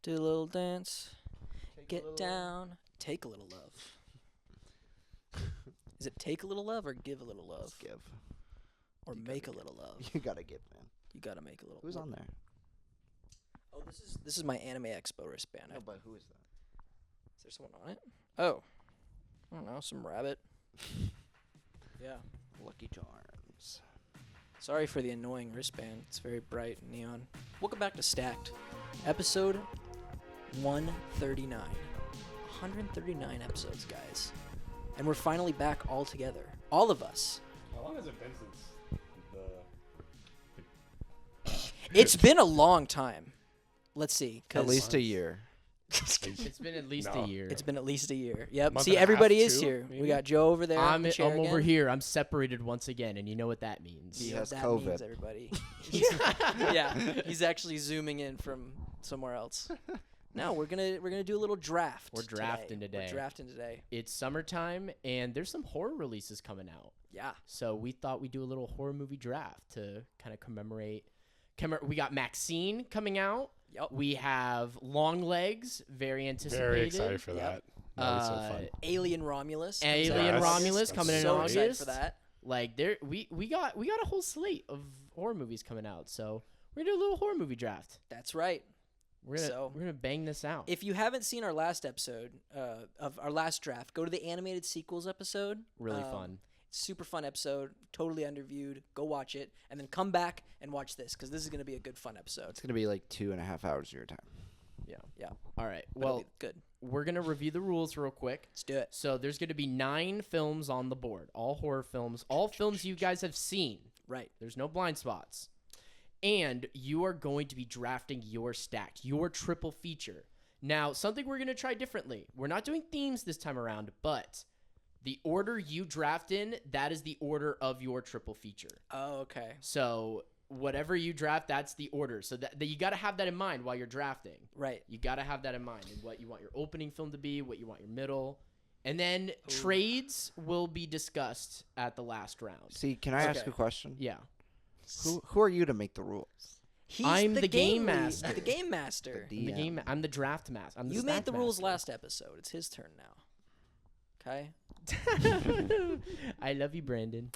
Do a little dance. Take a Get little- down. Take a little love. Is it take a little love or give a little love? Let's give. Or You make a gotta little love? You gotta give, man. You gotta make a little. Who's on there? Oh, this is my Anime Expo wristband. No, but who is that? Is there someone on it? Oh. I don't know. Some rabbit. Yeah. Lucky Charms. Sorry for the annoying wristband. It's very bright and neon. Welcome back to Stacked. Episode 139. 139 episodes, guys. And we're finally back all together. All of us. How long has it been since the... It's been a long time. Let's see. At least a year. It's been at least No. a year. It's been at least a year. Yep. Month See, and a half, everybody is too, here. We maybe? got Joe over there. in I'm the chair over again. here. I'm separated once again, and you know what that means. He You know has what that COVID. means, everybody. Yeah, he's actually zooming in from somewhere else. No, we're gonna do a little draft. We're drafting today. We're drafting today. It's summertime, and there's some horror releases coming out. Yeah. So we thought we'd do a little horror movie draft to kind of commemorate. We got Maxxxine coming out. Yep. We have Longlegs, very anticipated. Very excited for Yep. that. That'll be so fun. Alien Romulus. comes Alien out in Yes. August. Romulus I'm coming in so August. excited for that. Like we got a whole slate of horror movies coming out. So we're gonna do a little horror movie draft. That's right. We're So- gonna bang this out. If you haven't seen our last episode of our last draft, go to the animated sequels episode. Really fun. Super fun episode, totally underviewed. Go watch it, and then come back and watch this because this is gonna be a good fun episode. It's gonna be like 2.5 hours of your time. Yeah. All right. But it'll Well, be good. we're gonna review the rules real quick. Let's do it. So there's gonna be 9 films on the board, all horror films, all films you guys have seen. Right. There's no blind spots. And you are going to be drafting your stacked, your triple feature. Now, something we're going to try differently. We're not doing themes this time around, but the order you draft in, that is the order of your triple feature. Oh, okay. So whatever you draft, that's the order. So that you got to have that in mind while you're drafting. Right. You got to have that in mind and what you want your opening film to be, what you want your middle. And then trades will be discussed at the last round. See, can I ask Okay. a question? Yeah. Who are you to make the rules? He's I'm the game lead- master. The game master. The I'm the DM. game. I'm the draft master. I'm the You made stack the rules master. last episode. It's his turn now. Okay. I love you, Brandon.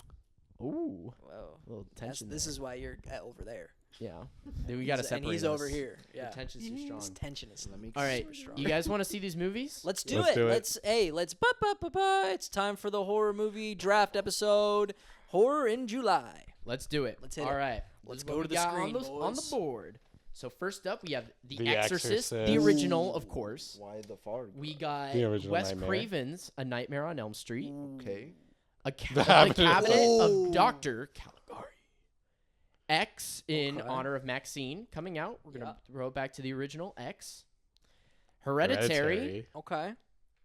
Ooh, Whoa. little tension. This there. is why you're over there. Yeah. Then we got to He's- separate. And he's us. over here. Yeah. The tension's too strong. His tension is. Let me All right, super strong. you guys want to see these movies? Let's do Let's it. do it. Let's It's time for the horror movie draft episode. Horror in July. Let's do it. Let's hit All it. right. Let's This is go what to we the got screen, on the boys. board. So first up, we have The The Exorcist, the Exorcist. original, of course. Why the far? We got The original Wes Nightmare. Craven's A Nightmare on Elm Street, Okay. The Cabinet Cabinet of- of Dr. Caligari, X in Okay. honor of Maxine coming out. We're going to Yeah. throw it back to the original X. Hereditary. Okay.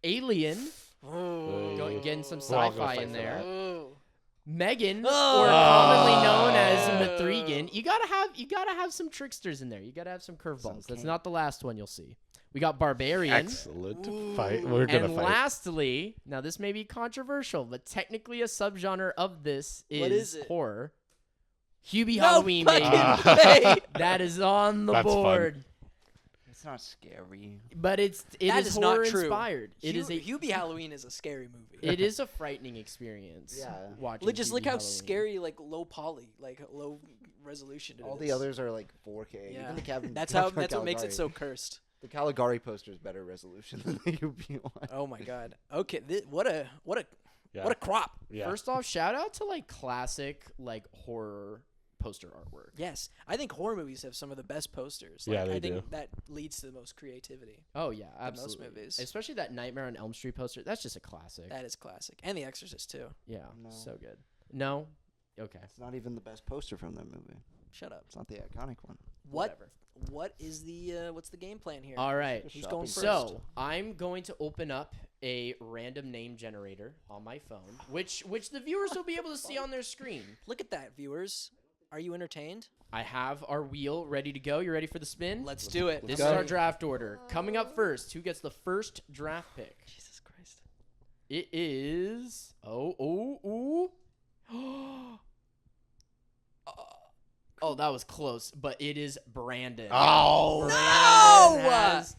Alien, Oh. getting some We're all gonna sci-fi fight in for there. that. Oh. Megan, Oh. or commonly known as Mithrigan. You gotta have some tricksters in there. You gotta have some curveballs. That's king. not the last one you'll see. We got Barbarian. Excellent fight. We're gonna And fight. lastly, now this may be controversial, but technically a subgenre of this What is it? horror. Hubie No Halloween, fucking baby. way. That is on the That's fun. board. It's not scary. But it That is is not horror true. inspired. It is a Hubie Halloween is a scary movie. it is a frightening experience. Yeah. Watching Look how Halloween. scary, like low poly, like low resolution. It All is. the others are like 4K. Yeah. Even the cabin. That's Dr. what makes it Caligari. so cursed. The Caligari poster is better resolution than the UB one. Oh my god. Okay. What a Yeah. what a crop. Yeah. First off, shout out to like classic like horror poster artwork. Yes, I think horror movies have some of the best posters. Yeah, Like, they I think do. that leads to the most creativity. Oh yeah, most absolutely. movies. Especially that Nightmare on Elm Street poster. That's just a classic. That is classic, and The Exorcist too. Yeah, No. so good. No, okay. It's not even the best poster from that movie. Shut up. It's not the iconic one. What? Whatever. What is the what's the game plan here? All right. Who's Shopping going first? So I'm going to open up a random name generator on my phone, which the viewers will be able to see on their screen. Look at that, viewers. Are you entertained? I have our wheel ready to go. You ready for the spin? Let's do it. This go. is our draft order. Coming up first, who gets the first draft pick? Jesus Christ. It is. Oh, that was close, but it is Brandon. Oh. Brandon No! has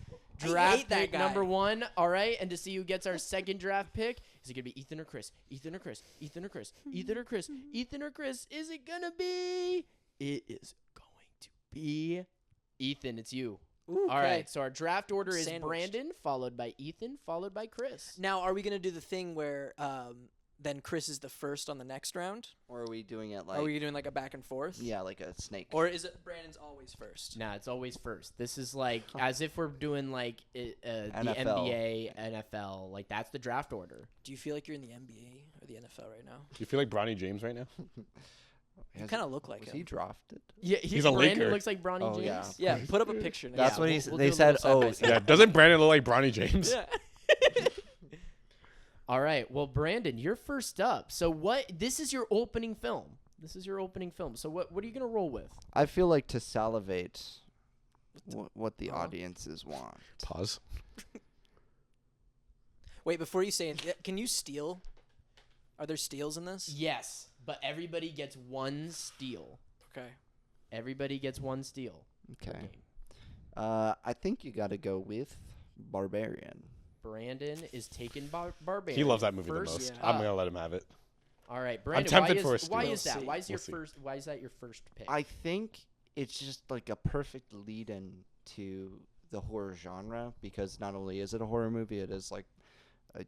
draft hate that pick guy. number 1. All right, and to see who gets our second draft pick, is it gonna be Ethan or Chris? Ethan or Chris? Ethan or Chris? Ethan or Chris? Ethan or Chris? Is it gonna be? It is going to be Ethan. It's you. Ooh, All right, so our draft order is Sandwiched. Brandon, followed by Ethan, followed by Chris. Now, are we gonna do the thing where then Chris is the first on the next round? Or are we doing it like? Are we doing like a back and forth? Yeah, like a snake. Or is it Brandon's always first? Nah, it's always first. This is like as if we're doing like the NFL. NBA, NFL. Like that's the draft order. Do you feel like you're in the NBA or the NFL right now? Do you feel like Bronny James right now? You kind of look like Was him. he drafted? Yeah, He's a Brandon Laker. looks like Bronny Oh, James. yeah. Yeah, put up a picture. Next That's time. what we'll- he's. we'll They do a said. little Oh, side-by-side. Yeah. Doesn't Brandon look like Bronny James? Yeah. All right. Well, Brandon, you're first up. So what? This is your opening film. So what are you gonna roll with? I feel like to salivate what the Uh-huh. audiences want. Pause. Wait, before you say it, can you steal? Are there steals in this? Yes, but everybody gets one steal. Okay. Everybody gets one steal. per Okay. game. I think you got to go with Barbarian. Brandon is taking Barbarian. He loves that movie first the most. yeah. I'm gonna let him have it. All right, Brandon. tempted why for a is, why steal. is that? We'll Why is your see. first? Why is that your first pick? I think it's just like a perfect lead-in to the horror genre because not only is it a horror movie, it is like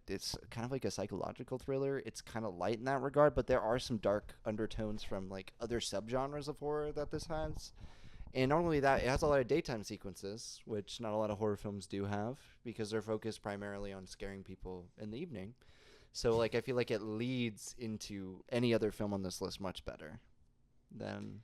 it's kind of like a psychological thriller. It's kind of light in that regard, but there are some dark undertones from like other subgenres of horror that this has. And not only that, it has a lot of daytime sequences, which not a lot of horror films do have because they're focused primarily on scaring people in the evening. So like I feel like it leads into any other film on this list much better than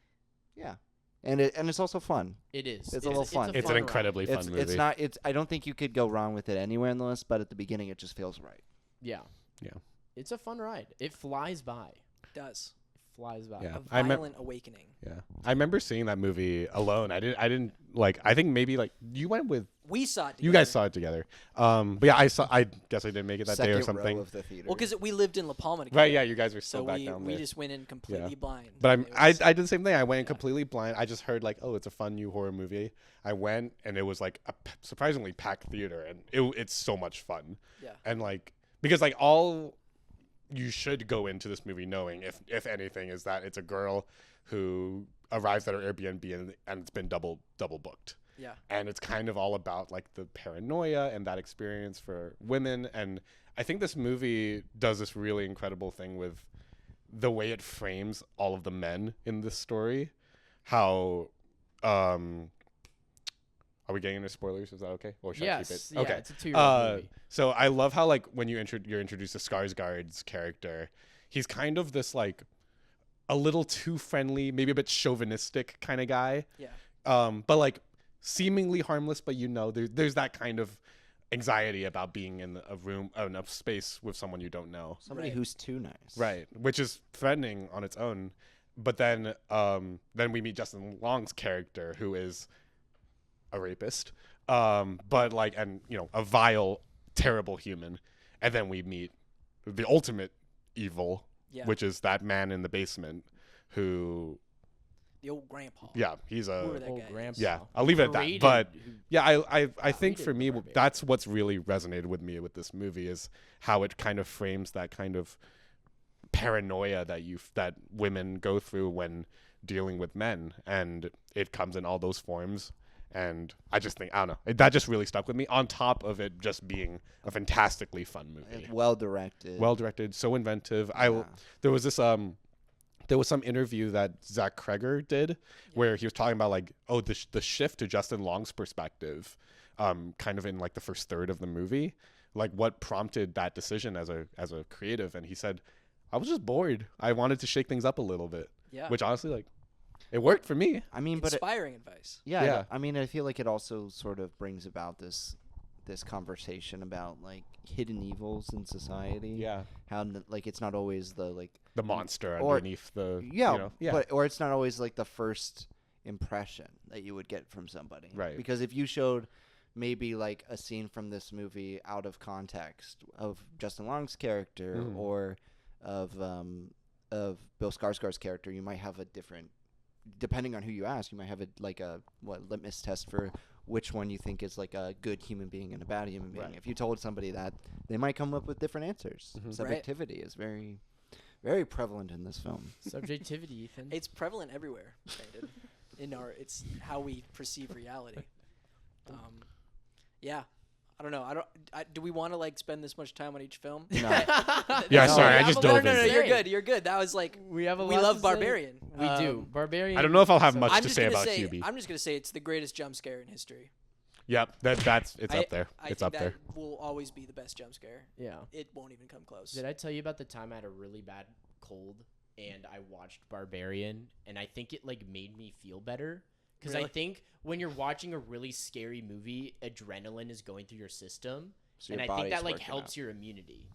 yeah. And it's also fun. It is. It's a little fun. It's an ride. incredibly fun It's movie. it's not it's I don't think you could go wrong with it anywhere in the list, but at the beginning it just feels right. Yeah. Yeah. It's a fun ride. It flies by. Does. It flies by. Yeah. A I mem- violent awakening. Yeah, I remember seeing that movie alone. I didn't like. I think maybe like you went with. We saw it together. You guys saw it together. But yeah, I guess I didn't make it that day or Second row something. of the theater. Well, because we lived in La Palma together. Right? Yeah, you guys were still So back we down we there. just went in completely blind. But It I was- did the same thing. I went in yeah. completely blind. I just heard like, oh, it's a fun new horror movie. I went and it was like a surprisingly packed theater, and it's so much fun. Yeah. And like because like all you should go into this movie knowing, if anything, is that it's a girl who arrives at her Airbnb and it's been double booked. Yeah. And it's kind of all about like the paranoia and that experience for women. And I think this movie does this really incredible thing with the way it frames all of the men in this story. How are we getting into spoilers? Is that okay? Or should I keep Yes. it? Yeah, Okay. it's a 2-year-old movie. So I love how like when you're introduced to Skarsgård's character, he's kind of this like a little too friendly, maybe a bit chauvinistic kind of guy. Yeah. But like seemingly harmless, but there's that kind of anxiety about being in a room, in a space with someone you don't know. somebody Right. who's too nice. Right, which is threatening on its own. But then we meet Justin Long's character, who is a rapist, but like, and a vile, terrible human. And then we meet the ultimate evil, Yeah. which is that man in the basement, who, The old grandpa. yeah, he's Whoever a, that Old guy is. grandpa. yeah. I'll leave it at that. Created- But who- yeah, I think created for me, the barbarian. that's what's really resonated with me with this movie is how it kind of frames that kind of paranoia that women go through when dealing with men, and it comes in all those forms. And I just think, I don't know, that just really stuck with me, on top of it just being a fantastically fun movie. Well directed. Well directed, so inventive. Yeah. There was this there was some interview that Zach Kreger did where he was talking about like, oh, the shift to Justin Long's perspective, kind of in like the first third of the movie, like what prompted that decision as a creative. And he said, I was just bored. I wanted to shake things up a little bit, Yeah. which honestly, like, it worked for me. I mean, but Inspiring advice. Yeah. I mean, I feel like it also sort of brings about this conversation about like hidden evils in society. Yeah, How like it's not always the like the monster Or- underneath the yeah, yeah. but or it's not always like the first impression that you would get from somebody. Right. Because if you showed maybe like a scene from this movie out of context of Justin Long's character Mhm. or of Bill Skarsgård's character, you might have a different, depending on who you ask, you might have a litmus test for which one you think is like a good human being and a bad human being. Right. If you told somebody that, they might come up with different answers. Mhm. Right. Subjectivity is very, very prevalent in this film. Subjectivity, Ethan. It's prevalent everywhere, Brandon. It's how we perceive reality. Yeah. I don't know. Do we want to like spend this much time on each film? No. Yeah, No, sorry, we I have just a dove No, in. you're good. You're good. That was like we have a we lot love to say. Barbarian. We do. Barbarian. I don't know if I'll have so- much I'm to just say gonna about say, Hubie. I'm just gonna say it's the greatest jump scare in history. Yep, that's it's I- up there. I It's think up that there. will always be the best jump scare. Yeah. It won't even come close. Did I tell you about the time I had a really bad cold and I watched Barbarian and I think it like made me feel better? Because I Really? think when you're watching a really scary movie, adrenaline is going through your system, So and your I think body's that like working helps out. your immunity.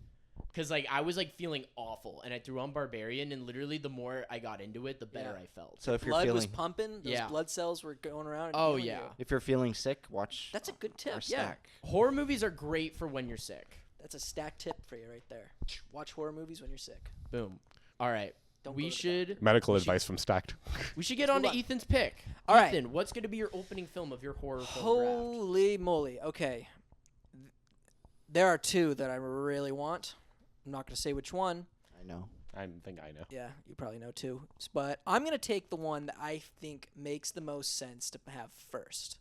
Because like I was like feeling awful, and I threw on Barbarian, and literally the more I got into it, the better Yeah. I felt. So if you're Blood was feeling pumping. Those Yeah. blood cells were going around. and Oh healing yeah, you. if you're feeling sick, watch. That's a good tip. our Yeah, stack. horror movies are great for when you're sick. that's a stack tip for you right there. Watch horror movies when you're sick. Boom. All right, Don't we go to the should Medical advice from Stacked. get on to Hold on. Ethan's pick. All right. Ethan, what's going to be your opening film of your horror film draft? Holy moly. Okay. There are two that I really want. I'm not going to say which one. I know. I think I know. Yeah, you probably know two. But I'm going to take the one that I think makes the most sense to have first.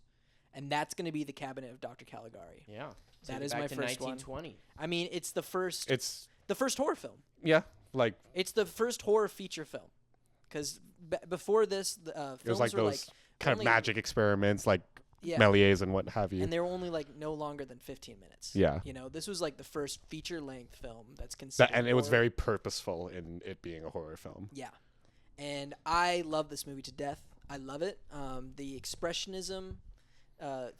And that's going to be The Cabinet of Dr. Caligari. Yeah, That take it is back my to first one. 1920. I mean, it's the first It's horror film. yeah, like It's the first horror feature film. Because before this, the films it was like were those kind only- of magic experiments, like yeah, Méliès and what have you. and they were only like no longer than 15 minutes. Yeah. You know, this was like the first feature-length film that's considered And it was horror. very purposeful in it being a horror film. Yeah. And I love this movie to death. I love it. The expressionism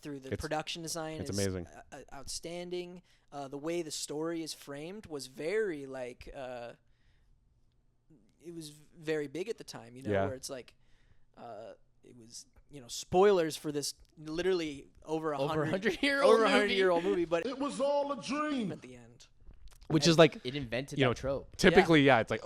through the It's- production design it's is amazing. Outstanding. The way the story is framed was very like it was very big at the time, you know, Yeah. where it's like it was, you know, spoilers for this literally over a Over 100 100-year-old over a movie. 100-year-old movie, but It was all a dream. at the end. Which is like It invented You that know, trope. typically, yeah, it's like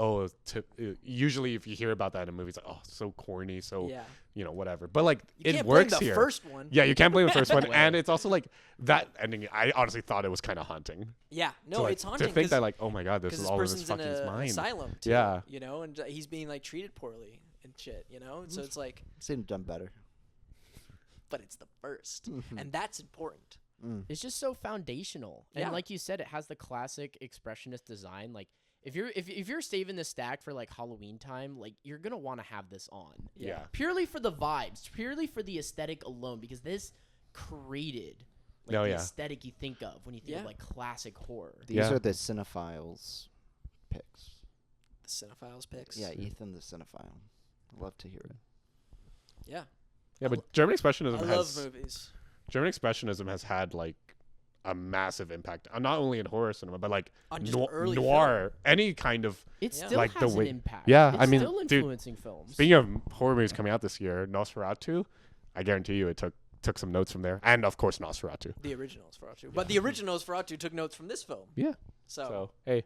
usually if you hear about that in a movie, it's like so corny, so Yeah. whatever. But like You it can't works blame the here. first one. Yeah, you can't blame the first one, way. and it's also like that ending. I honestly thought it was kind of haunting. Yeah. No, to, like, it's haunting to think 'cause- that like, oh my god, this because is this all in this person's in fucking an mind. asylum too, Yeah. you know, and he's being like treated poorly and shit, you know, and so it's like, Seen done better. but it's the first, and that's important. It's just so foundational, Yeah. and like you said, it has the classic expressionist design. Like if you're saving this stack for like Halloween time, like you're gonna want to have this on. Yeah. Purely for the vibes, purely for the aesthetic alone, because this created like Oh, the yeah. aesthetic you think of when you think of Yeah. like classic horror. These Yeah. are the cinephiles picks. The cinephiles picks. Yeah, Ethan the cinephile. Love to hear it. Yeah. Yeah, but German expressionism I has love movies. German expressionism has had like a massive impact, not only in horror cinema, but like On just early noir, any kind of. It Yeah. still Like the has an way- impact. Yeah, it's I mean, still dude, influencing films. Speaking of horror movies coming out this year, Nosferatu, I guarantee you it took some notes from there, and of course Nosferatu. The original Nosferatu. But the original Nosferatu took notes from this film. Yeah. So, So hey,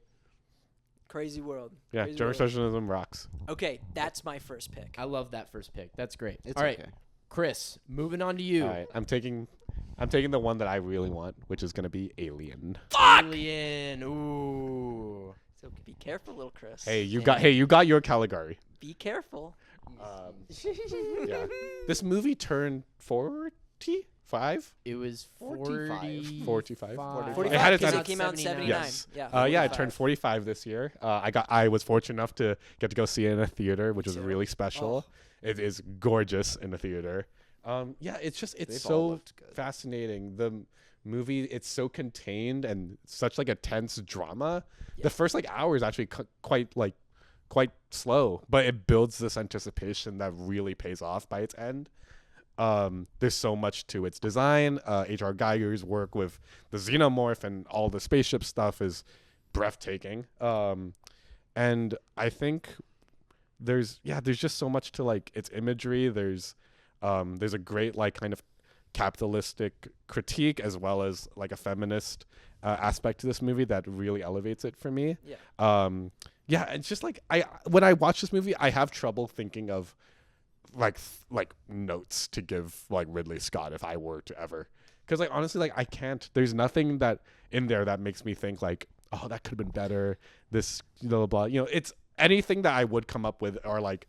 crazy world. yeah, Crazy German world. expressionism rocks. Okay, that's my first pick. I love that first pick. That's great. It's All right, okay. Chris, moving on to you. All right, I'm taking the one that I really want, which is gonna be Alien. Alien. Ooh. So be careful, little Chris. Hey, you got your Caligari. Be careful. Yeah, this movie turned 45. It was 45. 45. 45 It had its because own- it came out in 79. Yes. Yeah. Yeah, I 45. turned 45 this year. I was fortunate enough to get to go see it in a theater, which was too. really special. It is gorgeous in the theater. Yeah, it's They've all so looked good. fascinating. The movie, it's so contained and such like a tense drama. Yeah. The first like hour is actually quite slow, but it builds this anticipation that really pays off by its end. There's so much to its design. H.R. Geiger's work with the xenomorph and all the spaceship stuff is breathtaking. And I think there's just so much to like its imagery. There's a great like kind of capitalistic critique as well as like a feminist aspect to this movie that really elevates it for me. Yeah. Yeah, it's just like when I watch this movie, I have trouble thinking of like notes to give like Ridley Scott if I were to ever, because like honestly like I can't. There's nothing that in there that makes me think like, oh, that could have been better. This blah blah. It's anything that I would come up with, or like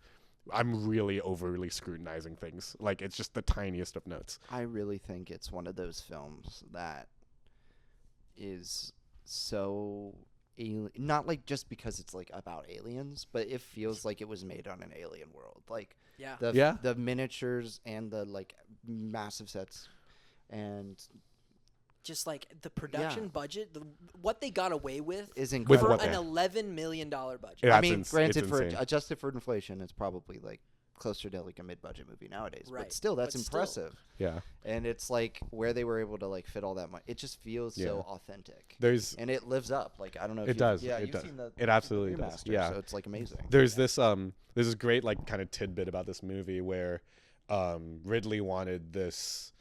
I'm really overly scrutinizing things. Like it's just the tiniest of notes. I really think it's one of those films that is so not like just because it's like about aliens, but it feels like it was made on an alien world. Like Yeah. the miniatures and the like massive sets and Just like the production budget, what they got away with is With incredible. what for they an $11 million budget. Yeah. I That's mean, it's granted, for insane. adjusted for inflation, it's probably like closer to like a mid-budget movie nowadays. Right. But still, that's But still. impressive. Yeah. And it's like where they were able to like fit all that money. It just feels so authentic. There's And it lives up. Like I don't know. If It does. Yeah, It you've does. seen the It absolutely does. remaster, Yeah. So it's like amazing. There's this great like kind of tidbit about this movie where Ridley wanted this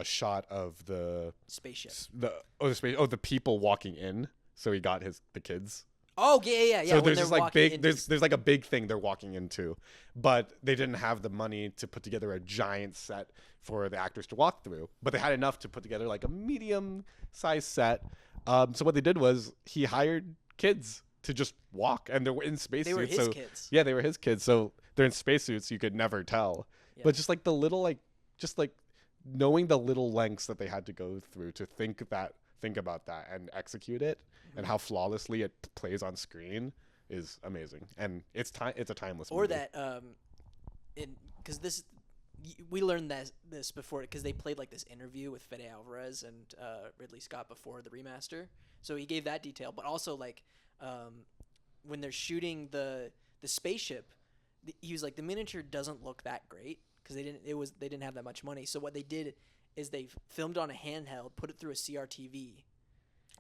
shot of the Spaceship. the people walking in, so he got the kids. Oh yeah. So when there's they're this like walking big into there's like a big thing they're walking into, but they didn't have the money to put together a giant set for the actors to walk through. But they had enough to put together like a medium sized set. So what they did was he hired kids to just walk, and they were in spacesuits. They were his kids. Yeah, they were his kids. So they're in spacesuits. You could never tell. Yeah. But just like the little just knowing the little lengths that they had to go through to think about that and execute it, and how flawlessly it plays on screen is amazing. And it's a timeless Or movie. that because we learned this before because they played like this interview with Fede Alvarez and Ridley Scott before the remaster, so he gave that detail. But also like when they're shooting the spaceship, he was like, the miniature doesn't look that great because they didn't have that much money. So what they did is they filmed on a handheld, put it through a CRTV,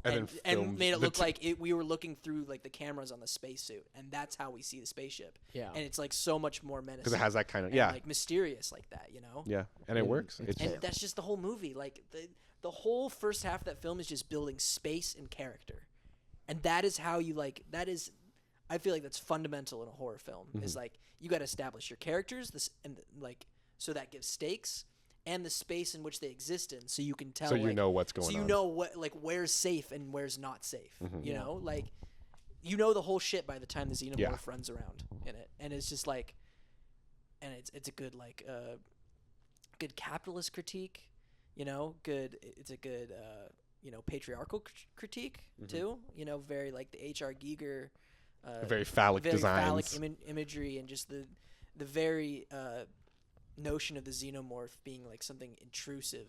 and made it look like we were looking through like the cameras on the spacesuit, and that's how we see the spaceship. Yeah. And it's like so much more menacing because it has that kind of and, like mysterious like that, you know. yeah, and it works. It's And that's just the whole movie. Like the whole first half of that film is just building space and character, and that is how you like. That is, I feel like that's fundamental in a horror film. Is like you got to establish your characters, like so that gives stakes, and the space in which they exist in, so you can tell. so you like, know what's going on. so you know what like where's safe and where's not safe. You know, like you know the whole shit by the time the xenomorph runs around in it, and it's just like, and it's a good like good capitalist critique. You know, it's a good patriarchal critique too. You know, very like the H.R. Giger. very phallic designs. Phallic imagery, and just the very notion of the xenomorph being like something intrusive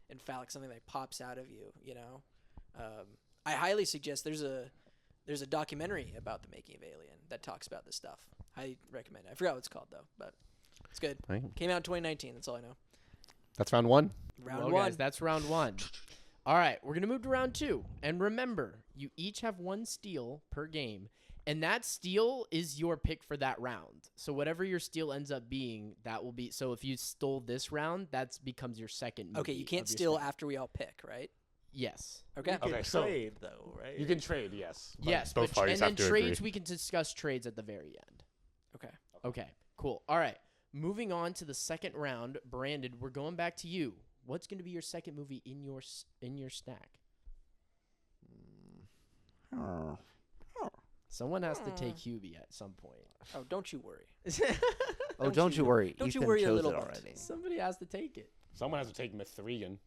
and phallic, something that pops out of you. You know, I highly suggest there's a documentary about the making of Alien that talks about this stuff. I recommend it. I forgot what it's called though, but it's good. Right. Came out in 2019. That's all I know. That's round one. Round Well, one. guys, that's round one. All right, we're going to move to round two. And remember, you each have one steal per game. And that steal is your pick for that round. So whatever your steal ends up being, that will be. So if you stole this round, that becomes your second movie. Okay, you can't of your steal stack. after we all pick, right? Yes. Okay. You can Okay, so- trade though, right? You can trade, yes. but Yes. both But parties and have then to trades, agree. we can discuss trades at the very end. Okay. Okay, cool. All right. Moving on to the second round, Brandon, we're going back to you. What's going to be your second movie in your stack? Someone has to take Hubie at some point. Oh, don't you worry. Oh, don't you worry. don't you Ethan worry a chose little it bit. already. Somebody has to take it. Someone has to take Mithrigan.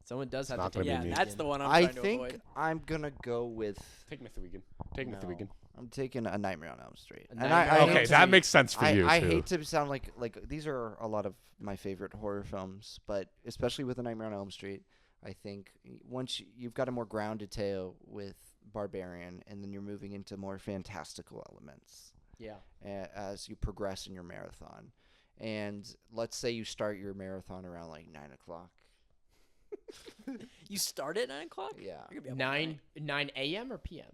Someone does have not to take gonna it. be Yeah, me. that's the one I'm I trying to think avoid. I'm gonna go with. Take Mithrigan. Take No, Mithrigan. I'm taking A Nightmare on Elm Street. A And Nightmare I on Okay, hate to that be- makes sense for you I too. hate to sound like these are a lot of my favorite horror films, but especially with A Nightmare on Elm Street, I think once you've got a more grounded tale with Barbarian, and then you're moving into more fantastical elements Yeah. as you progress in your marathon. And let's say you start your marathon around like 9:00. You start at 9 o'clock? Yeah. You're gonna be up all 9 a.m. or p.m.?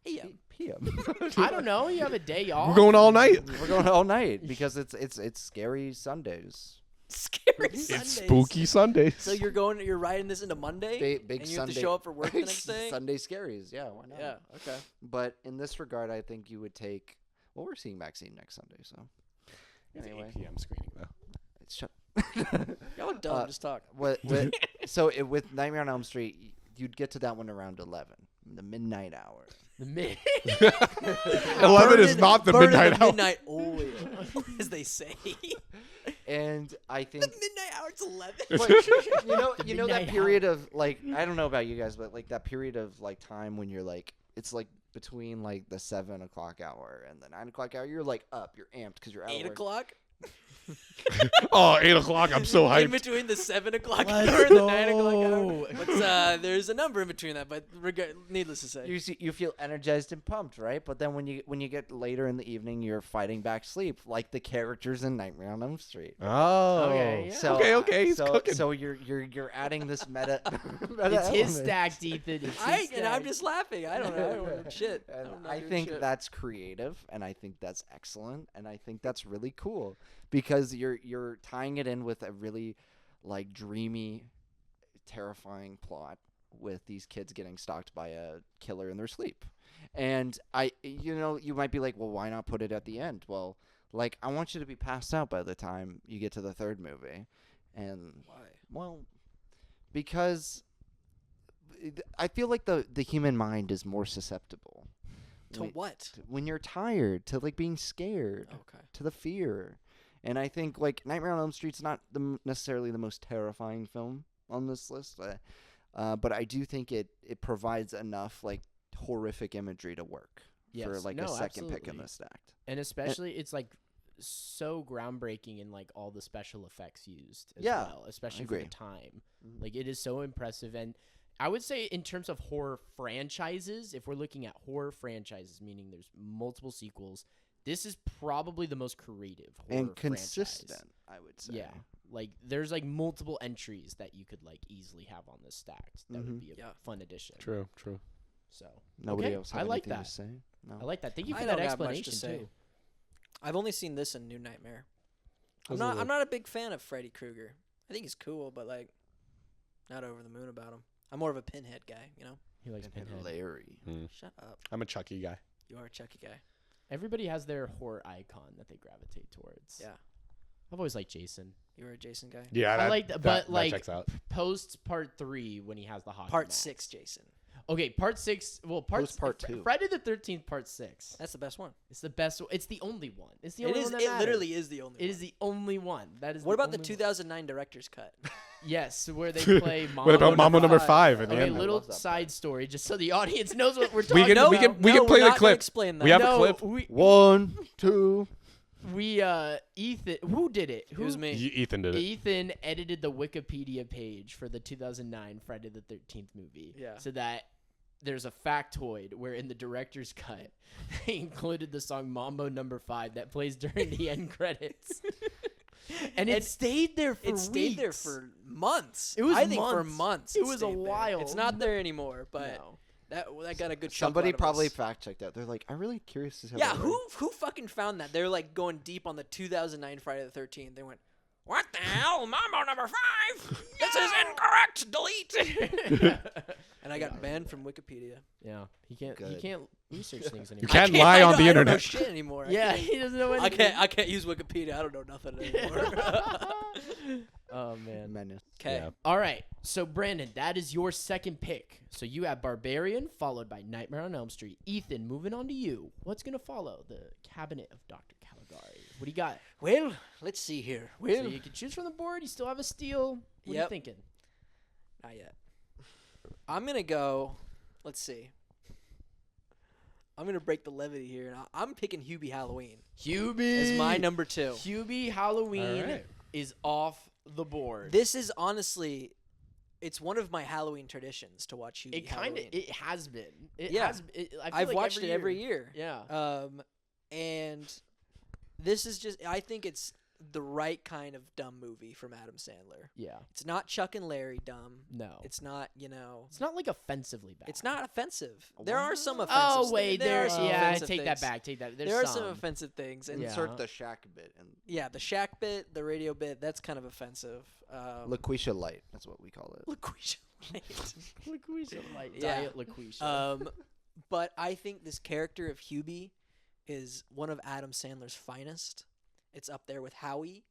night. AM. PM. I don't know. You have a day off. We're going all night. We're going all night because it's scary Sundays. Scary It's Sundays. spooky Sundays. So you're riding this into Monday, Big and you have Sunday. to show up for work the next day. Sunday scaries. Yeah, why not? Yeah. Okay. But in this regard, I think you would take. Well, we're seeing Maxxine next Sunday, so It's Anyway. 8 p.m. screening though. Shut. Y'all are dumb. Just talk. With Nightmare on Elm Street, you'd get to that one around 11, the midnight hour. The mid. 11 is not the midnight hour. Midnight oil, as they say. And I think The midnight hour. It's 11. but, you know that midnight period of like, I don't know about you guys, but like that period of like time when you're like, it's like between like the 7 o'clock hour and the 9 o'clock hour, you're like up, you're amped because you're out. 8 of work. o'clock. Oh, 8 o'clock. I'm so In hyped. between the 7 o'clock Let's hour and the 9 o'clock hour. go. What's, there's a number in between that, but needless to say. You feel energized and pumped, right? But then when you get later in the evening, you're fighting back sleep, like the characters in Nightmare on Elm Street. Oh. Okay, yeah. So, Okay, he's so, cooking. So you're adding this meta. It's his stack, Ethan. It's his And I'm stack. just laughing. I don't know. Shit. And I'm not I doing think shit. that's creative, and I think that's excellent, and I think that's really cool because you're tying it in with a really like dreamy, terrifying plot with these kids getting stalked by a killer in their sleep. And you might be like, well, why not put it at the end? Well, like I want you to be passed out by the time you get to the third movie, and Why? well, because I feel like the human mind is more susceptible To what? when you're tired, to like being scared, Okay. to the fear. And I think like Nightmare on Elm Street's not necessarily the most terrifying film on this list, but I do think it provides enough like horrific imagery to work for Yes. like No, a second pick in absolutely. this stacked. And especially, it's like so groundbreaking in like all the special effects used as Yeah, well, especially I for the agree. time. Mhm. Like it is so impressive. And I would say in terms of horror franchises, if we're looking at horror franchises, meaning there's multiple sequels, this is probably the most creative horror And franchise. consistent, I would say. Yeah. Like there's like multiple entries that you could like easily have on this stacked. That would Mhm. be a Yeah. fun addition. True. So Nobody okay, else have I like anything that. to say? No. I like that. Thank you I for don't that have much to explanation say. too. I've only seen this in New Nightmare. How's it I'm look? not a big fan of Freddy Krueger. I think he's cool, but like not over the moon about him. I'm more of a Pinhead guy, you know? He likes Pinhead. Larry. Shut up. I'm a Chucky guy. You are a Chucky guy. Everybody has their horror icon that they gravitate towards. Yeah. I've always liked Jason. You are a Jason guy. Yeah, I like but like checks out. post part 3 when he has the hockey Part mask. 6, Jason. Okay, part 6. Well, Post part 2. Friday the 13th, part 6. That's the best one. It's the best. It's the only one. It's the It only is. one that It matters. literally is the only It one. is the only one. That is. What about the only one. 2009 director's cut? Yes, where they play Mambo. What about Mambo number 5 in the Okay, end? little love that side story, just so the audience knows what we're talking can- about. we can play we're the not gonna clip. Explain that. We have a no, clip. We, 1, 2. Ethan, who did it? It was me. Ethan did it. Ethan edited the Wikipedia page for the 2009 Friday the 13th movie. Yeah. So that there's a factoid where in the director's cut, they included the song Mambo number 5 that plays during the end credits. And it stayed there for It stayed there weeks. for months. It was I think for months. months. It was a stayed there. while. It's not there anymore, but No. that got a good chunk Somebody out of probably us. fact checked that. They're like, I'm really curious to see how Yeah, that who fucking found that? They're like going deep on the 2009 Friday the 13th. They went, "What the hell, Mambo number 5? This is incorrect. Delete." And I got banned from Wikipedia. Yeah, he can't Good. research things anymore. You can't lie on the I don't know internet. shit anymore. Yeah, he doesn't know I anything. can't use Wikipedia. I don't know nothing anymore. Oh man. Menace. Okay. Yeah. All right, so Brandon, that is your second pick. So you have Barbarian, followed by Nightmare on Elm Street. Ethan, moving on to you. What's gonna follow? The Cabinet of Dr. Caligari. What do you got? Well, let's see here. So Well, you can choose from the board. You still have a steal. What are you Yep. thinking? not yet. I'm gonna go. Let's see. I'm gonna break the levity here, and I'm picking Hubie Halloween Hubie as my number 2. Hubie Halloween All right. is off the board. This is honestly, it's one of my Halloween traditions to watch Hubie it kind of Halloween. it has been. It Yeah. has. I feel I've like watched it every year. Yeah. And this is just, I think it's the right kind of dumb movie from Adam Sandler. Yeah. It's not Chuck and Larry dumb. No. It's not, It's not like offensively bad. it's not offensive. There are some offensive Oh wait, there are some yeah, offensive take that things. back. Take that. There's There are some offensive things, and Yeah. Insert the Shack bit and yeah, the Shaq bit, the radio bit, that's kind of offensive. LaQuisha Light. That's what we call it. LaQuisha Light. LaQuisha, like Yeah. Diet LaQuisha. But I think this character of Hubie is one of Adam Sandler's finest, It's up there with Howie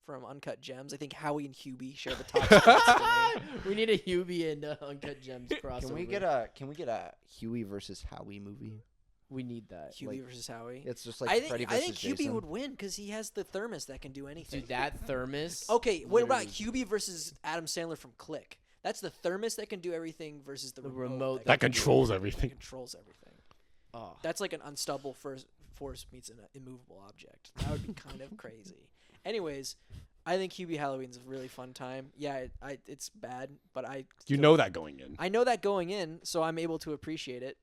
from Uncut Gems. I think Howie and Hubie share the top spots for me. We need a Hubie and Uncut Gems crossover. Can we get a Huey versus Howie movie? We need that. Hubie versus Howie. It's just like I Freddy think versus Hubie Jason. would win because he has the thermos that can do anything. Dude, that thermos. Okay, what about literally- Hubie versus Adam Sandler from Click? That's the thermos that can do everything versus the remote That can do controls That everything. controls everything. Oh. That's like an unstoppable force meets an immovable object. That would be kind of crazy. Anyways, I think Hubie Halloween's a really fun time. Yeah, it's bad, but You still- know that going in. I know that going in, so I'm able to appreciate it.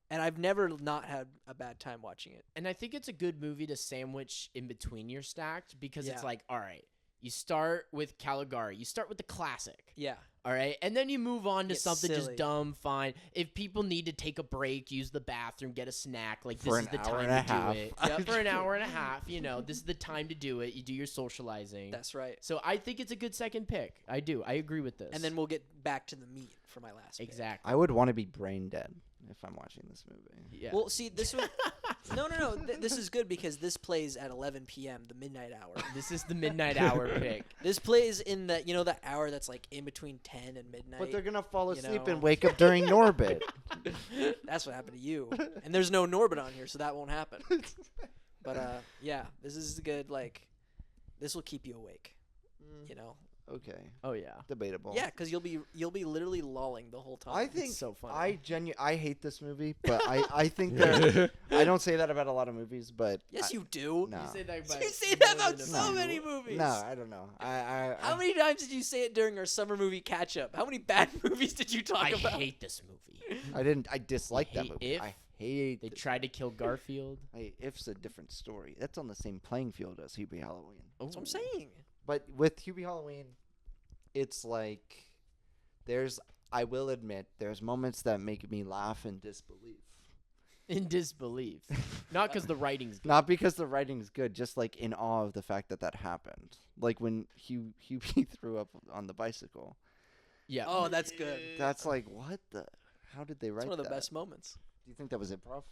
And I've never not had a bad time watching it. And I think it's a good movie to sandwich in between your stacked because it's Yeah. like, all right, you start with Caligari. You start with the classic. Yeah. All right. And then you move on to Get something silly. just dumb, fine. If people need to take a break, use the bathroom, get a snack, like For this is an the hour time and a to half. do it. Yeah, for an hour and a half, this is the time to do it. You do your socializing. That's right. So I think it's a good second pick. I do. I agree with this. And then we'll get back to the meat for my last pick. exactly. I would want to be brain dead if I'm watching this movie. Yeah. Well, see, this one. No. This is good because this plays at 11 p.m., the midnight hour. This is the midnight hour pick. This plays in the that hour that's like in between 10 and midnight. But they're gonna fall you asleep know. and wake up during Norbit. That's what happened to you. And there's no Norbit on here, so that won't happen. But yeah, this is good. Like, this will keep you awake. You know. Okay, Oh yeah. debatable. Yeah, because you'll be literally lolling the whole time. I think so funny. I hate this movie, but I think that I don't say that about a lot of movies, but Yes, you do. no. You say that, You say that more about than a so few. many movies. No, I don't know. How many times did you say it during our summer movie catch up? How many bad movies did you talk I about? hate this movie. I dislike that hate movie. If. I hate They this tried to kill Garfield. movie. If's a different story. That's on the same playing field as Hubie Halloween. That's what I'm saying. But with Hubie Halloween, it's like I will admit there's moments that make me laugh in disbelief. In disbelief. Not because the writing's good. Not because the writing's good, just like in awe of the fact that happened. Like when Hubie threw up on the bicycle. Yeah. Oh, that's good. That's like, what the? How did they write It's one of the that? best moments. Do you think that was improv?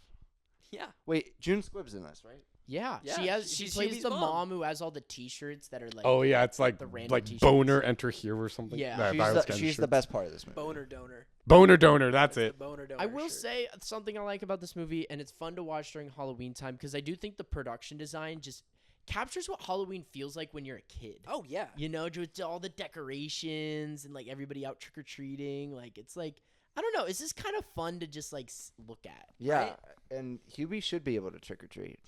Yeah. Wait, June Squibb's in this, right? Yeah. Yeah, She she's plays Hubie's the mom. mom who has all the T-shirts that are like. Oh yeah, it's like the random like t-shirts. boner enter here or something. Yeah. That- that was kinda She's the shirts. best part of this movie. Boner donor. Boner donor. That's The it. boner donor. I will shirt. say something I like about this movie, and it's fun to watch during Halloween time because I do think the production design just captures what Halloween feels like when you're a kid. Oh yeah. Just all the decorations and like everybody out trick or treating. Like it's like I don't know. It's just kind of fun to just like look at. Yeah, Right? and Hubie should be able to trick or treat.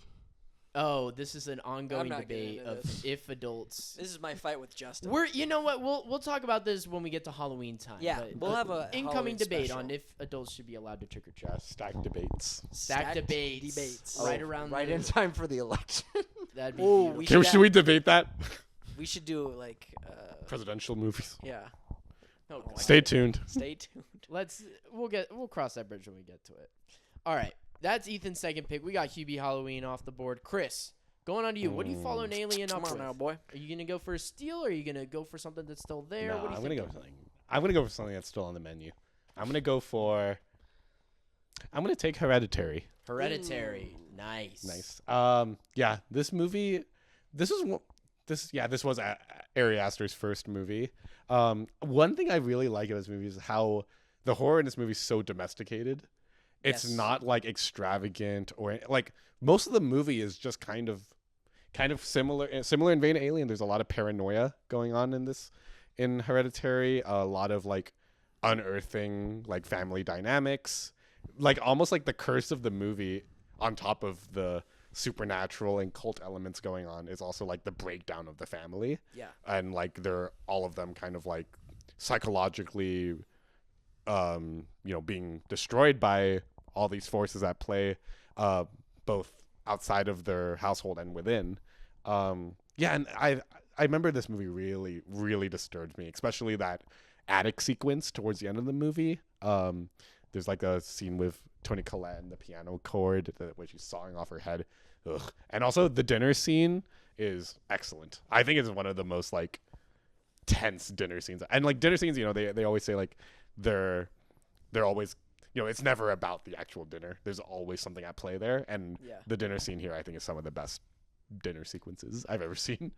Oh, this is an ongoing not getting debate into of this. if adults. This is my fight with Justin. You know what? We'll talk about this when we get to Halloween time. Yeah, but we'll have a incoming Halloween debate special. on if adults should be allowed to trick or treat. Yeah, stack debates. Stack debates. Debates. Right Oh, around right the- in time for the election. That'd be Oh, beautiful. we Should we debate that? We should do like Presidential movies. yeah. Oh, God. Stay tuned. Stay tuned. We'll cross that bridge when we get to it. All right, that's Ethan's second pick. We got Hubie Halloween off the board. Chris, going on to you. What do you follow an alien up Come on with? now, boy. Are you gonna go for a steal, or are you gonna go for something that's still there? No, What do you I'm gonna go think? for something. I'm gonna go for something that's still on the menu. I'm gonna take Hereditary. Hereditary. Nice. Nice. Yeah, this movie. This was Ari Aster's first movie. One thing I really like about this movie is how the horror in this movie is so domesticated. It's Yes. not like extravagant or like most of the movie is just kind of similar in vein to Alien. There's a lot of paranoia going on in Hereditary. A lot of like unearthing like family dynamics, like almost like the curse of the movie on top of the supernatural and cult elements going on is also like the breakdown of the family. Yeah. And like they're all of them kind of like psychologically being destroyed by all these forces at play, both outside of their household and within. And I remember this movie really, really disturbed me, especially that attic sequence towards the end of the movie. There's like a scene with Toni Collette and the piano chord where she's sawing off her head. Ugh. And also the dinner scene is excellent. I think it's one of the most like tense dinner scenes. And like dinner scenes, they always say like they're always, it's never about the actual dinner. There's always something at play there. And Yeah. the dinner scene here, I think, is some of the best dinner sequences I've ever seen.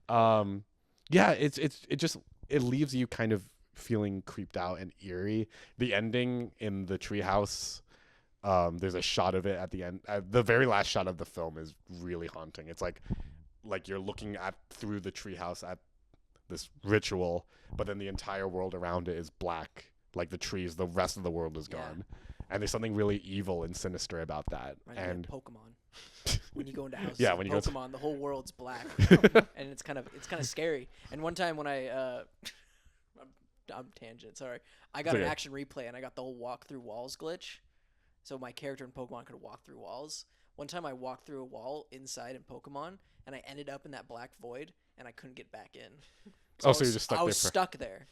Yeah, it leaves you kind of feeling creeped out and eerie. The ending in the treehouse, there's a shot of it at the end. The very last shot of the film is really haunting. It's like you're looking at through the treehouse at this ritual, but then the entire world around it is black, like the trees. The rest of the world is gone, and there's something really evil and sinister about that. And Pokemon. When you go into houses, yeah, of when you Pokemon, the whole world's black, and it's kind of scary. And one time when I'm tangent, sorry, I got an action replay and I got the whole walk through walls glitch, so my character in Pokemon could walk through walls. One time I walked through a wall inside in Pokemon, and I ended up in that black void, and I couldn't get back in. So you're just stuck there. I was stuck there,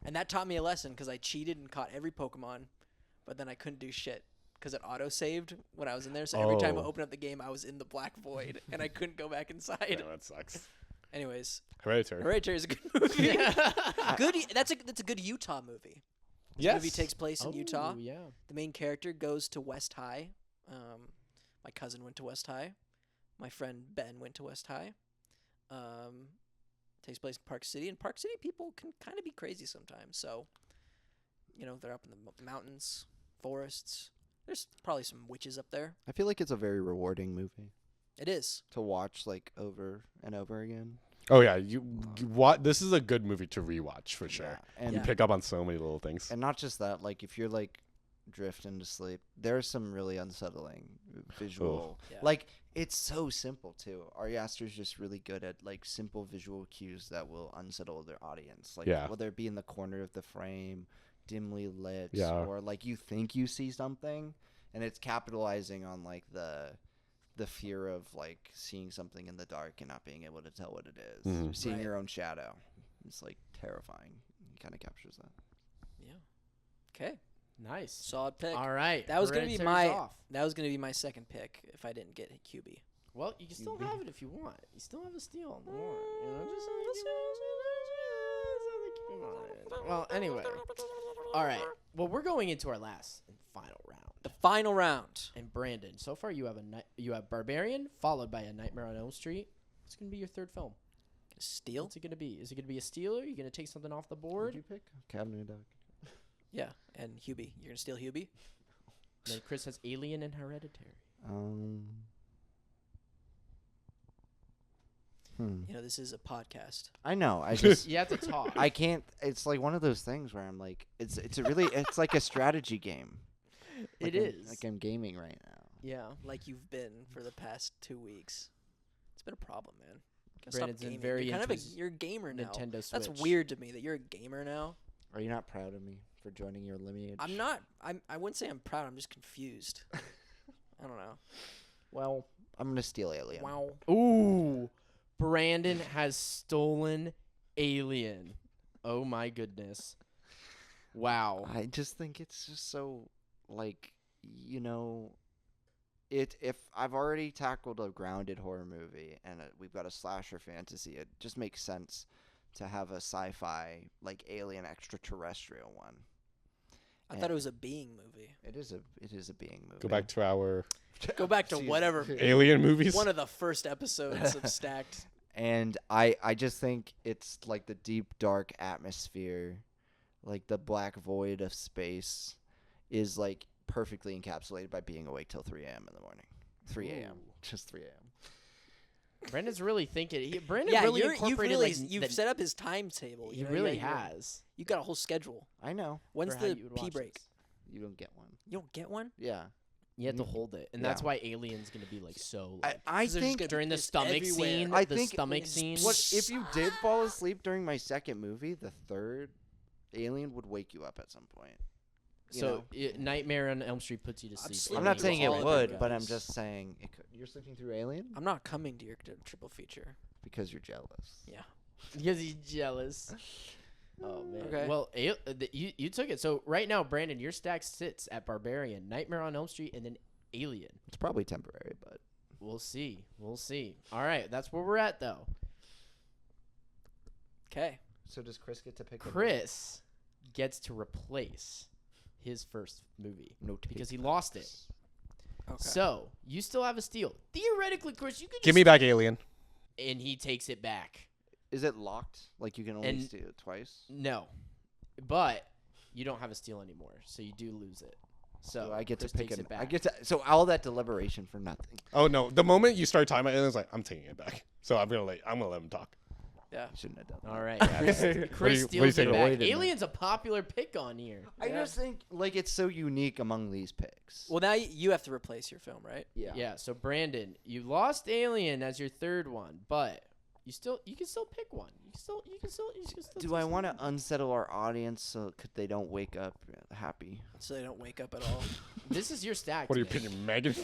and that taught me a lesson because I cheated and caught every Pokemon, but then I couldn't do shit because it auto-saved when I was in there. So every time I opened up the game, I was in the black void, and I couldn't go back inside. Yeah, that sucks. Anyways, Hereditary is a good movie. Good. That's a good Utah movie. This movie takes place in Utah. Yeah. The main character goes to West High. My cousin went to West High. My friend Ben went to West High. Takes place in Park City, and Park City people can kind of be crazy sometimes. So, they're up in the mountains, forests. There's probably some witches up there. I feel like it's a very rewarding movie It is. to watch like over and over again. Oh yeah, this is a good movie to rewatch for sure. Yeah. And you pick up on so many little things. And not just that, like if you're like drifting to sleep, there's some really unsettling visual. Yeah. Like it's so simple too. Ari Aster's just really good at like simple visual cues that will unsettle their audience. Like whether it be in the corner of the frame, dimly lit, or like you think you see something, and it's capitalizing on like the fear of like seeing something in the dark and not being able to tell what it is. Mm-hmm. Seeing your own shadow. It's like terrifying. He kind of captures that. Yeah. Okay. Nice. Solid pick. All right. That was gonna be Hereditary's my second pick if I didn't get QB. Well, you can still have it if you want. You still have a steal. Well, anyway. All right. Well, we're going into our last and final round. The final round. And Brandon, so far you have Barbarian followed by A Nightmare on Elm Street. What's going to be your third film? Steal? What's it going to be? Is it going to be a steal? Are you going to take something off the board? What did you pick? Cabin in the Dark. Yeah, and Hubie. You're going to steal Hubie? Then Chris has Alien and Hereditary. This is a podcast. I know. I just You have to talk. I can't. It's like one of those things where I'm like, it's like a strategy game. It Like is. like I'm gaming right now. Yeah. Like you've been for the past 2 weeks. It's been a problem, man. Gotta Brandon's stop been gaming. very You're kind of into his you're a gamer now. Nintendo That's Switch. weird to me that you're a gamer now. Are you not proud of me for joining your lineage? I'm not. I wouldn't say I'm proud. I'm just confused. I don't know. Well, I'm gonna steal Alien. Wow. Ooh. Brandon has stolen Alien. Oh my goodness. Wow. I just think it's just so like if I've already tackled a grounded horror movie and we've got a slasher fantasy, it just makes sense to have a sci-fi like alien extraterrestrial one. I thought it was a being movie. It is a being movie. Go back to our Go back to whatever Alien movies. one of the first episodes of Stacked. And I just think it's like the deep dark atmosphere, like the black void of space is like perfectly encapsulated by being awake till 3 a.m. in the morning. 3 a.m. Just 3 a.m. Brandon's really thinking. Brandon Yeah, really incorporated you've set up his timetable. He really has. You got a whole schedule. I know. When's for how the you would pee watch break? this. You don't get one. You don't get one? Yeah. You have to hold it, and that's why Alien's gonna be like so. Like, I 'Cause they're just think during the it's stomach everywhere. scene, I the think stomach scene. what if you did fall asleep during my second movie, the third Alien would wake you up at some point. So Nightmare on Elm Street puts you to sleep. sleeping I'm not through saying it all of would, them, but I'm guys. just saying it could. You're sleeping through Alien I'm not coming to your triple feature. because you're jealous. Yeah. because he's jealous. Oh man. Okay. Well, you took it. So right now, Brandon, your stack sits at Barbarian, Nightmare on Elm Street, and then Alien. It's probably temporary, but We'll see. We'll see. All right, that's where we're at though. Okay. so does Chris get to pick? Chris gets to replace his first movie No, because he lost it. Okay. So you still have a steal. Theoretically, Chris, you could Give me back Alien. and he takes it back. Is it locked? Like you can only And- steal it twice? No, but you don't have a steal anymore, so you do lose it. So I get Chris to pick takes it. it back. I get to. So all that deliberation for nothing. Oh no! The moment you start talking about Aliens, like I'm taking it back. So I'm gonna let him talk. Yeah. Shouldn't have done that. All right, What Chris, do you- Chris what do you steals think it of back. Lloyd in Alien's a popular pick on here. I just think like it's so unique among these picks. Well, now you have to replace your film, right? Yeah. So Brandon, you lost Alien as your third one, but you can still pick one. You can still. Do I want to unsettle our audience so they don't wake up happy? So they don't wake up at all. This is your stack. What are you today. picking, Megan?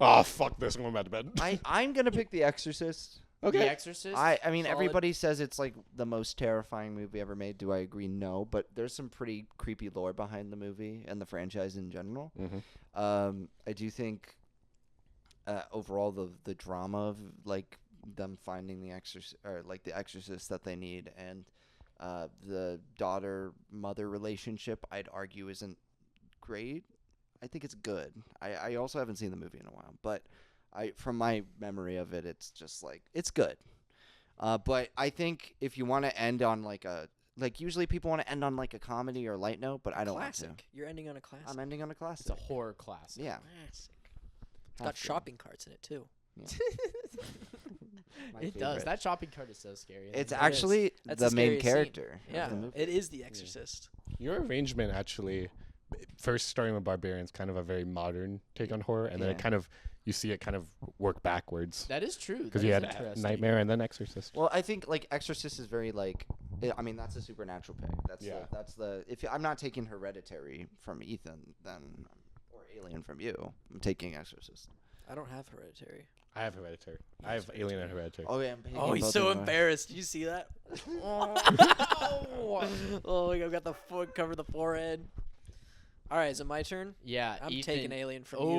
Oh fuck this! I'm going back to bed. I'm gonna pick The Exorcist. The Exorcist. I mean, Solid. everybody says it's like the most terrifying movie ever made. Do I agree? No, but there's some pretty creepy lore behind the movie and the franchise in general. Mhm. I do think overall the drama of like them finding the exorcist or like the exorcist that they need and the daughter-mother relationship, I'd argue isn't great. I think it's good. I also haven't seen the movie in a while, but from my memory of it, it's just like it's good. But I think if you want to end on like usually people want to end on like a comedy or light note, but I don't want Classic. to. You're ending on a classic. I'm ending on a classic. It's a horror classic. Yeah. Classic. It's Have got to. shopping carts in it too. My It does. favorite. That shopping cart is so scary. It's It is. actually That's the a main scary scene. character. Yeah, Of the movie. it is The Exorcist. Your arrangement actually, first starting with Barbarians, kind of a very modern take on horror, and then it Yeah. kind of you see it kind of work backwards That is true. because That you is had interesting. Nightmare and then Exorcist. Well, I think like Exorcist is very like, I mean that's a supernatural pick. Yeah. That's the if I'm not taking Hereditary from Ethan, then or Alien from you, I'm taking Exorcist. I don't have Hereditary. I have Hereditary. I have Alien and Hereditary. Oh yeah, I'm picking Oh, he's both so of them. embarrassed. Did you see that? Oh, I got the foot cover the forehead. All right, is it my turn? Yeah, I'm Ethan. taking Alien from you, Oh,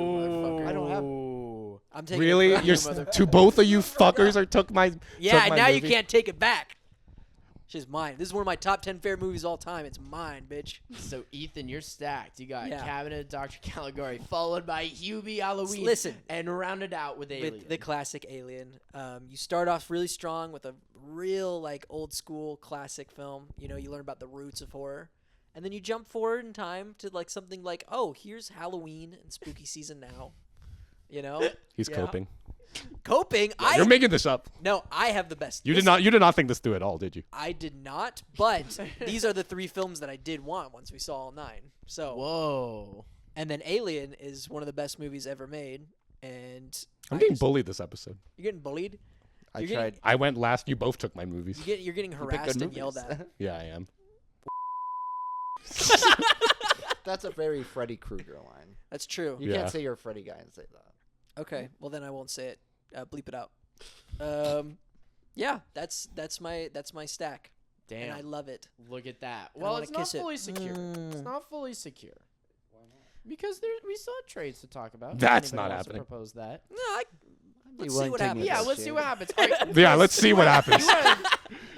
motherfucker. I don't have- I'm taking Really? it from You're you, motherfucker. to both of you fuckers are took my Yeah, took my now you movie? can't take it back. She's mine. This is one of my top 10 favorite movies of all time. It's mine, bitch. So Ethan, you're stacked. You got Yeah. Cabinet of Dr. Caligari, followed by Hubie Halloween. Listen. and rounded out with Alien. With the classic Alien. You start off really strong with a real like old school classic film. You know, you learn about the roots of horror. And then you jump forward in time to like something like, oh, here's Halloween and spooky season now. You know? He's Yeah. coping. Coping. You're making this up. No, I have the best. You Listen, did not think this through at all, did you? I did not, but these are the three films that I did want once we saw all 9. So Whoa. and then Alien is one of the best movies ever made, and I'm I getting just- bullied this episode. You're getting bullied. I You're tried. I went last. You both took my movies. You're getting You pick harassed good and yelled movies. at. Yeah, I am. That's a very Freddy Krueger line. That's true. You Yeah. can't say you're a Freddy guy and say that. Okay, well then I won't say it. Bleep it out. Yeah, that's my stack, Damn. and I love it. Look at that. And I Well, wanna it's not kiss it. fully secure. It's Mm. not fully secure. Because we still have trades to talk about. if That's anybody not wants to happening. propose that. No, Be let's see willing what to take happens. Yeah, negotiate. let's see what happens. All right, Yeah, let's see what happens.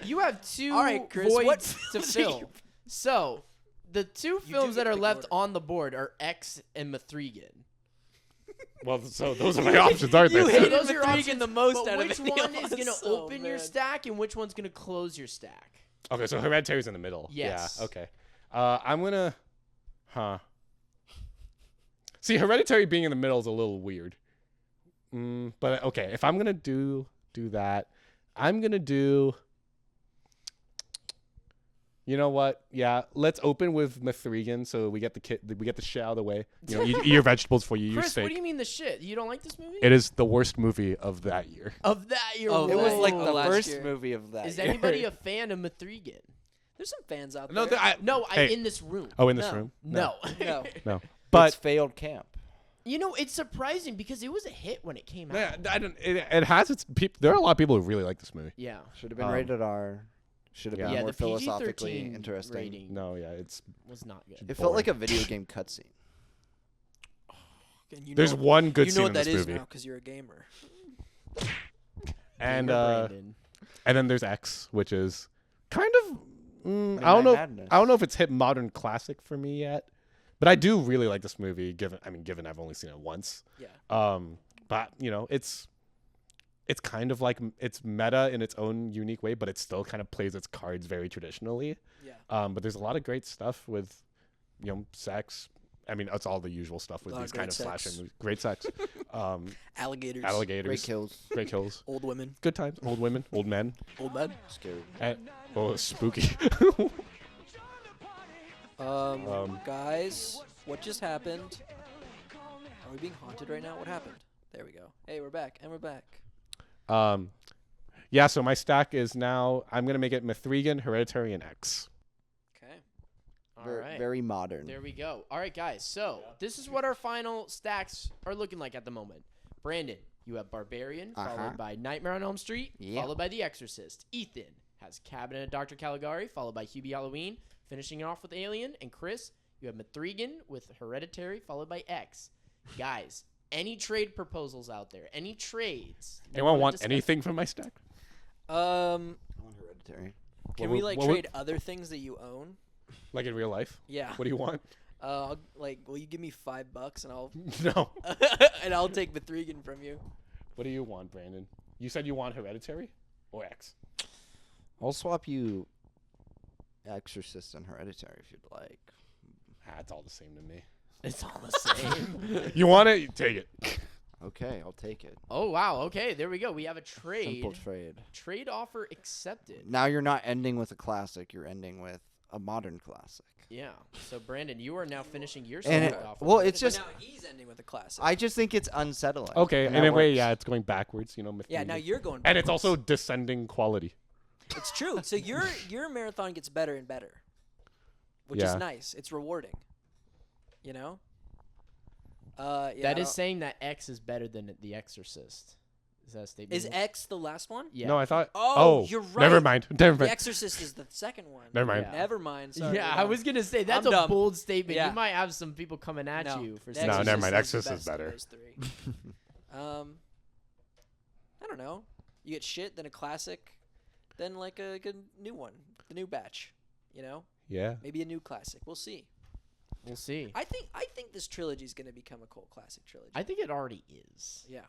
you have two All right, Chris, what voids to films are you- fill. So, the two films get that to are pick left order. on the board are X and Mithrigan. Well, so those are my options, aren't You they? hated Those are your Mithrigan options, the most But out of which any one of is going to us. Oh, open your man. stack and which one's going to close your stack? Okay, so Hereditary's in the middle. Yes. Yeah. Okay. I'm gonna. See, Hereditary being in the middle is a little weird. But okay, if I'm gonna do that, I'm gonna do. You know what? Yeah, let's open with Mithrigan, so we get the shit out of the way. You know, you eat your vegetables before you eat your Chris, steak. what do you mean the shit? You don't like this movie? It is the worst movie of that year. Of that year. Oh, It was Whoa. like Whoa. the Last first year. movie of that. Is year. anybody a fan of Mithrigan? There's some fans out No, there. No, Hey. in this room. Oh, in this No. room? No. No. No. It's But failed camp. You know, it's surprising because it was a hit when it came out. yeah, I don't, it has its people. There are a lot of people who really like this movie. Yeah. Should have been Um, rated R. Should have yeah. been Yeah, more the philosophically PG-13 interesting. rating No, yeah, it's was not good. It felt like a video game cutscene. And you there's know, one good you scene know in what this that is movie, now because you're a gamer. and Gamer Brandon. and then there's X, which is kind of I Midnight don't know. Madness. I don't know if it's hit modern classic for me yet, But I do really like this movie. Given I've only seen it once. Yeah. But it's kind of like it's meta in its own unique way, but it still kind of plays its cards very traditionally. Yeah. But there's a lot of great stuff with, sex. I mean, it's all the usual stuff with Lot of these kind great of slasher sex. movies. Great sex. Alligators. Alligators. Great kills. Great kills. Old women. Good times. Old women. Old men. Old men. Scary. And, spooky. Guys, what just happened? Are we being haunted right now? What happened? There we go. Hey, we're back, and we're back. Yeah, so my stack is now, I'm going to make it Mithrigan, Hereditary, and X. Okay. All right. Very modern. There we go. All right, guys. So this is what our final stacks are looking like at the moment. Brandon, you have Barbarian, followed by Nightmare on Elm Street, followed by The Exorcist. Ethan has Cabinet of Dr. Caligari, followed by Hubie Halloween, finishing it off with Alien. And Chris, you have Mithrigan with Hereditary, followed by X. Guys, any trade proposals out there? Any trades? Anyone want anything from my stack? I want Hereditary. Can we trade other things that you own? Like in real life? Yeah. What do you want? Will you give me $5 and I'll No. and I'll take Mithrigan from you? What do you want, Brandon? You said you want Hereditary or X? I'll swap you Exorcist and Hereditary if you'd like. It's all the same to me. It's all the same. You want it? You take it. Okay, I'll take it. Oh, wow. Okay, there we go. We have a trade. Simple trade. Trade offer accepted. Now you're not ending with a classic. You're ending with a modern classic. Yeah. So, Brandon, you are now finishing your And trade offer. well, it's But just now he's ending with a classic. I just think it's unsettling. Okay, and in that a way, works. yeah, it's going backwards, yeah, now Mithrigan. you're going And it's backwards. also descending quality. It's true. So your marathon gets better and better, which Yeah. is nice. It's rewarding. You know. Yeah, That is saying that X is better than The Exorcist. Is that a statement? Is X the last one? Yeah. No, I thought. Oh, you're Never right. mind. Never The mind. Exorcist is the second one. Never mind. Yeah. Never mind. Sorry, Yeah, we're I done. was going to say, that's I'm a dumb. bold statement. Yeah. You might have some people coming at No. you for The saying No, never mind. the Exorcist is best of better. those three. I don't know. You get shit, then a classic, then like a good new one, the new batch. You know, Yeah. maybe a new classic. We'll see. We'll see. I think this trilogy is going to become a cult classic trilogy. I think it already is. Yeah.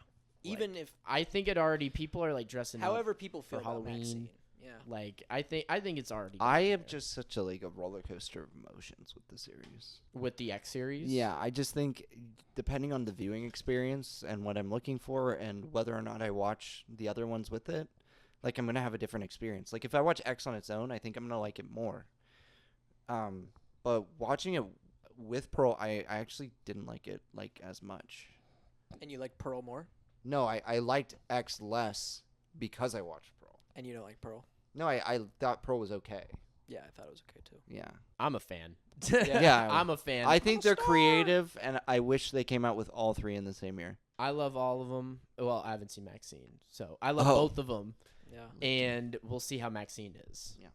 Even if, I think it already, people are like dressing however people feel for about Halloween. Maxxine. Yeah. Like, I think it's already. I getting am there. just such a roller coaster of emotions with the series. With the X series? Yeah, I just think depending on the viewing experience and what I'm looking for and whether or not I watch the other ones with it, like I'm gonna have a different experience. Like if I watch X on its own, I think I'm gonna like it more. But watching it with Pearl, I actually didn't like it as much. And you like Pearl more, No, I liked X less because I watched Pearl. and you don't like Pearl. No, I thought Pearl was okay. Yeah, I thought it was okay too. Yeah. I'm a fan. Yeah. I'm a fan. I think they're creative, and I wish they came out with all three in the same year. I love all of them. Well, I haven't seen Maxxine, so I love Oh. both of them. Yeah. And we'll see how Maxxine is. Yeah.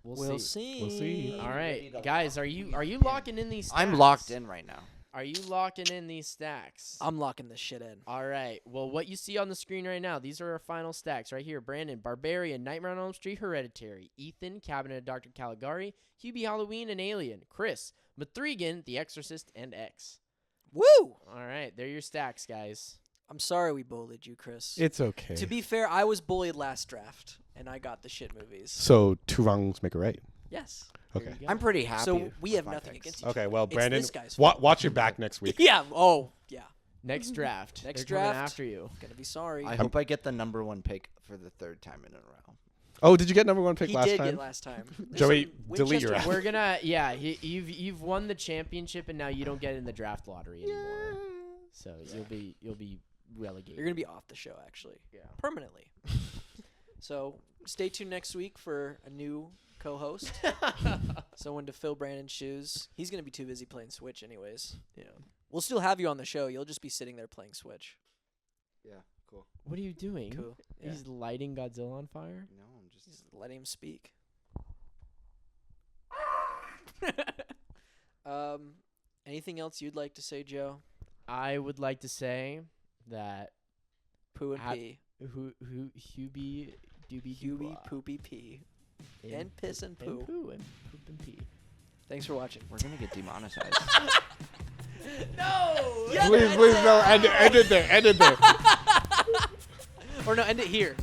We'll see. see. We'll see. All right, guys, are you locking in these? Stacks? I'm locked in right now. Are you locking in these stacks? I'm locking this shit in. All right. Well, what you see on the screen right now, these are our final stacks right here. Brandon, Barbarian, Nightmare on Elm Street, Hereditary. Ethan, Cabinet of Dr. Caligari, Hubie Halloween, and Alien. Chris, Mithrigan, The Exorcist, and X. Woo! All right, they're your stacks, guys. I'm sorry we bullied you, Chris. It's okay. To be fair, I was bullied last draft, and I got the shit movies. So two wrongs make a right. Yes. There Okay. you go. I'm pretty happy. So we with have my nothing picks. against you. Okay, well, It's Brandon, this guy's watch your back next week. Yeah. Oh, yeah. Next draft. Next They're coming draft. after you. Gonna be sorry. I hope I get the number one pick for the third time in a row. Oh, did you get number one pick he last did time? get last time. There's Joey, some delete your Winchester- app. We're gonna, yeah. You've won the championship, and now you don't get in the draft lottery anymore. So you'll be relegated. You're gonna be off the show, actually. Yeah. Permanently. So stay tuned next week for a new co-host. Someone to fill Brandon's shoes. He's gonna be too busy playing Switch, anyways. Yeah. We'll still have you on the show. You'll just be sitting there playing Switch. Yeah, cool. What are you doing? Cool. Yeah. He's lighting Godzilla on fire. No, I'm just. Just letting him speak. Anything else you'd like to say, Joe? I would like to say that Poo and pee. Hubie Doobie Hubie, Doo-Wah. poopy, pee. And piss and poo. And poo and poop and pee. Thanks for watching. We're gonna get demonetized. No. Please, no, end it there. Or no, end it here.